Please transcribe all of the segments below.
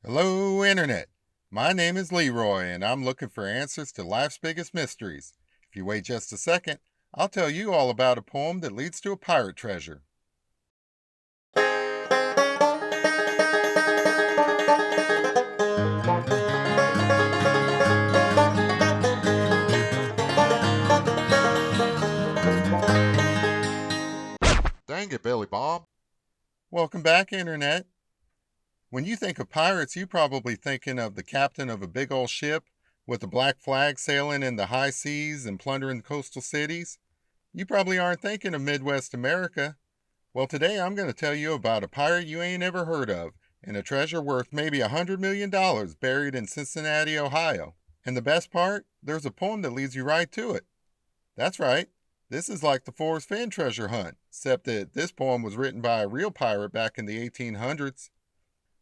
Hello, Internet. My name is Leeroy, and I'm looking for answers to life's biggest mysteries. If you wait just a second, I'll tell you all about a poem that leads to a pirate treasure. Dang it, Billy Bob. Welcome back, Internet. When you think of pirates, you're probably thinking of the captain of a big old ship with a black flag sailing in the high seas and plundering coastal cities. You probably aren't thinking of Midwest America. Well, today I'm going to tell you about a pirate you ain't ever heard of and a treasure worth maybe $100 million buried in Cincinnati, Ohio. And the best part, there's a poem that leads you right to it. That's right. This is like the Forrest Fenn treasure hunt, except that this poem was written by a real pirate back in the 1800s.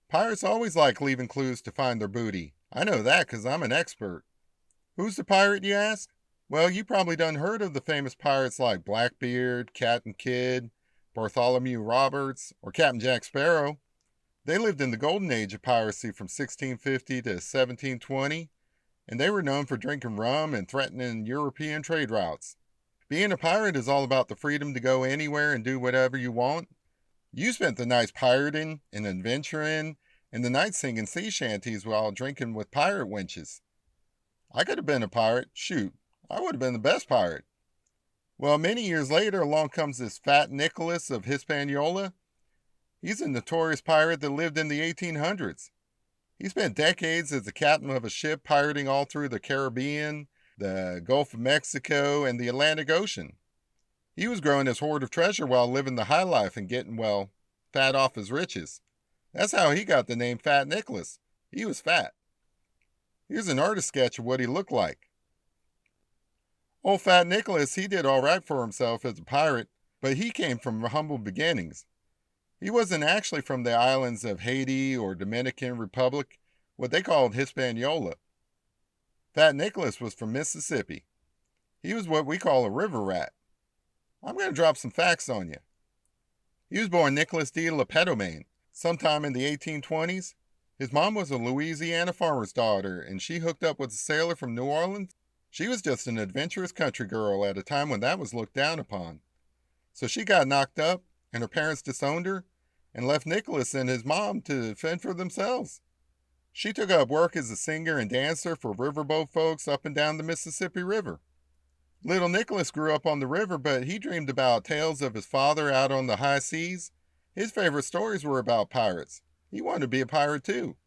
Pirates always like leaving clues to find their booty. I know that because I'm an expert. Who's the pirate, you ask? Well, you probably done heard of the famous pirates like Blackbeard, Captain Kidd, Bartholomew Roberts, or Captain Jack Sparrow. They lived in the golden age of piracy from 1650 to 1720, and they were known for drinking rum and threatening European trade routes. Being a pirate is all about the freedom to go anywhere and do whatever you want. You spent the nights pirating and adventuring, and the nights singing sea shanties while drinking with pirate wenches. I could have been a pirate. Shoot, I would have been the best pirate. Well, many years later, along comes this fat Nicholas of Hispaniola. He's a notorious pirate that lived in the 1800s. He spent decades as the captain of a ship pirating all through the Caribbean, the Gulf of Mexico, and the Atlantic Ocean. He was growing his hoard of treasure while living the high life and getting, well, fat off his riches. That's how he got the name Fat Nicholas. He was fat. Here's an artist sketch of what he looked like. Old Fat Nicholas, he did all right for himself as a pirate, but he came from humble beginnings. He wasn't actually from the islands of Haiti or Dominican Republic, what they called Hispaniola. Fat Nicholas was from Mississippi. He was what we call a river rat. I'm going to drop some facts on you. He was born Nicholas de la Pedomane sometime in the 1820s. His mom was a Louisiana farmer's daughter, and she hooked up with a sailor from New Orleans. She was just an adventurous country girl at a time when that was looked down upon. So she got knocked up, and her parents disowned her and left Nicholas and his mom to fend for themselves. She took up work as a singer and dancer for riverboat folks up and down the Mississippi River. Little Nicholas grew up on the river, but he dreamed about tales of his father out on the high seas. His favorite stories were about pirates. He wanted to be a pirate too.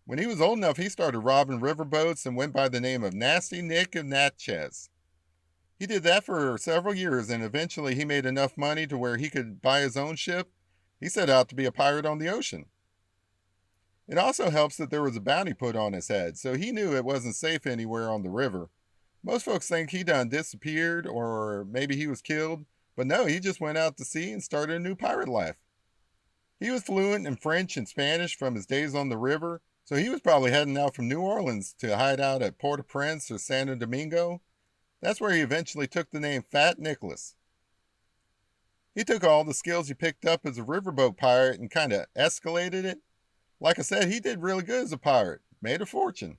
When he was old enough, he started robbing riverboats and went by the name of Nasty Nick of Natchez. He did that for several years, and eventually he made enough money to where he could buy his own ship. He set out to be a pirate on the ocean. It also helps that there was a bounty put on his head, so he knew it wasn't safe anywhere on the river. Most folks think he done disappeared or maybe he was killed, but no, he just went out to sea and started a new pirate life. He was fluent in French and Spanish from his days on the river, so he was probably heading out from New Orleans to hide out at Port-au-Prince or Santo Domingo. That's where he eventually took the name Fat Nicholas. He took all the skills he picked up as a riverboat pirate and kind of escalated it. Like I said, he did really good as a pirate, made a fortune.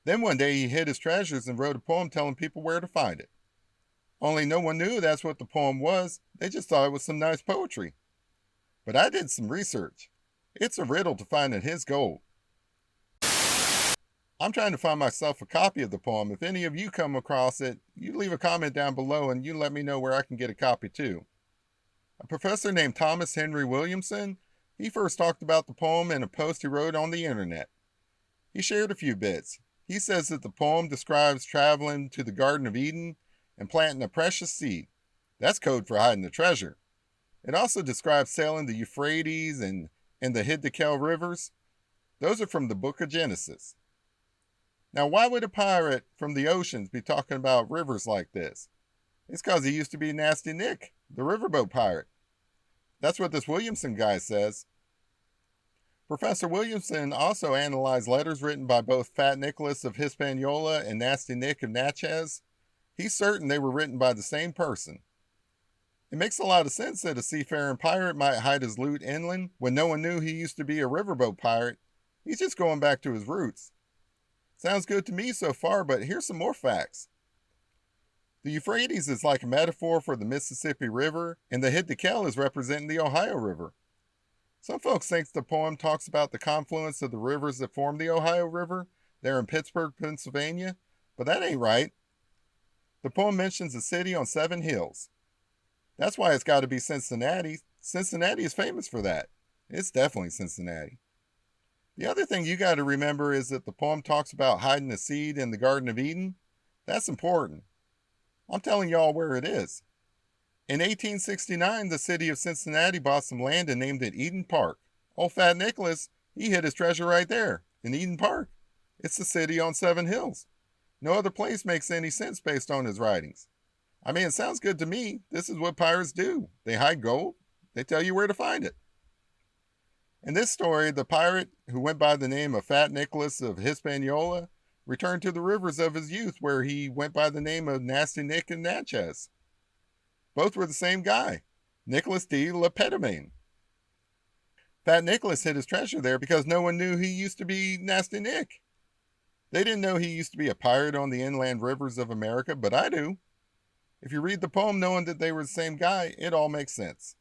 Then one day he hid his treasures and wrote a poem telling people where to find it. Only no one knew that's what the poem was. They just thought it was some nice poetry. But I did some research. It's a riddle to finding his gold. I'm trying to find myself a copy of the poem. If any of you come across it, you leave a comment down below and you let me know where I can get a copy too. A professor named Thomas Henry Williamson, he first talked about the poem in a post he wrote on the internet. He shared a few bits. He says that the poem describes traveling to the Garden of Eden and planting a precious seed. That's code for hiding the treasure. It also describes sailing the Euphrates and the Hiddekel rivers. Those are from the book of Genesis. Now, why would a pirate from the oceans be talking about rivers like this? It's because he used to be Nasty Nick, the riverboat pirate. That's what this Williamson guy says. Professor Williamson also analyzed letters written by both Fat Nicholas of Hispaniola and Nasty Nick of Natchez. He's certain they were written by the same person. It makes a lot of sense that a seafaring pirate might hide his loot inland when no one knew he used to be a riverboat pirate. He's just going back to his roots. Sounds good to me so far, but here's some more facts. The Euphrates is like a metaphor for the Mississippi River, and the Hiddekel is representing the Ohio River. Some folks think the poem talks about the confluence of the rivers that form the Ohio River there in Pittsburgh, Pennsylvania, but that ain't right. The poem mentions a city on 7 hills. That's why it's got to be Cincinnati. Cincinnati is famous for that. It's definitely Cincinnati. The other thing you got to remember is that the poem talks about hiding the seed in the Garden of Eden. That's important. I'm telling y'all where it is. In 1869, the city of Cincinnati bought some land and named it Eden Park. Old Fat Nicholas, he hid his treasure right there, in Eden Park. It's the city on 7 hills. No other place makes any sense based on his writings. I mean, it sounds good to me. This is what pirates do. They hide gold. They tell you where to find it. In this story, the pirate, who went by the name of Fat Nicholas of Hispaniola, returned to the rivers of his youth where he went by the name of Nasty Nick and Natchez. Both were the same guy, Nicholas de la Pedamain. Fat Nicholas hid his treasure there because no one knew he used to be Nasty Nick. They didn't know he used to be a pirate on the inland rivers of America, but I do. If you read the poem knowing that they were the same guy, it all makes sense.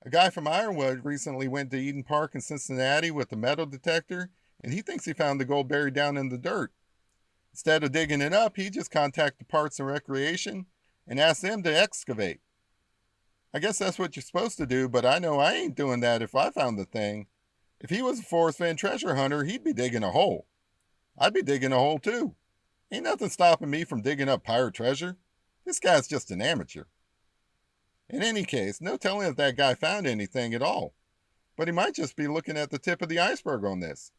A guy from Iowa recently went to Eden Park in Cincinnati with a metal detector, and he thinks he found the gold buried down in the dirt. Instead of digging it up, he just contacted Parks and Recreation and asked them to excavate. I guess that's what you're supposed to do, but I know I ain't doing that if I found the thing. If he was a Forrest Fenn treasure hunter, he'd be digging a hole. I'd be digging a hole too. Ain't nothing stopping me from digging up pirate treasure. This guy's just an amateur. In any case, no telling if that guy found anything at all, but he might just be looking at the tip of the iceberg on this.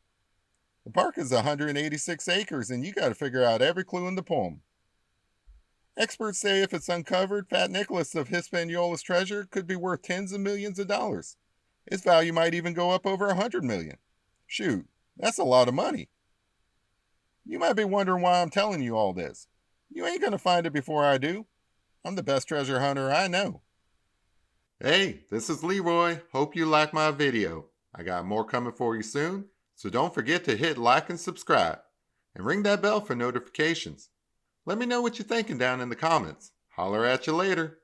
The park is 186 acres, and you got to figure out every clue in the poem. Experts say if it's uncovered, Fat Nicholas of Hispaniola's treasure could be worth tens of millions of dollars. Its value might even go up over 100 million. Shoot, that's a lot of money. You might be wondering why I'm telling you all this. You ain't gonna find it before I do. I'm the best treasure hunter I know. Hey, this is Leeroy. Hope you like my video. I got more coming for you soon, so don't forget to hit like and subscribe. And ring that bell for notifications. Let me know what you're thinking down in the comments. Holler at you later.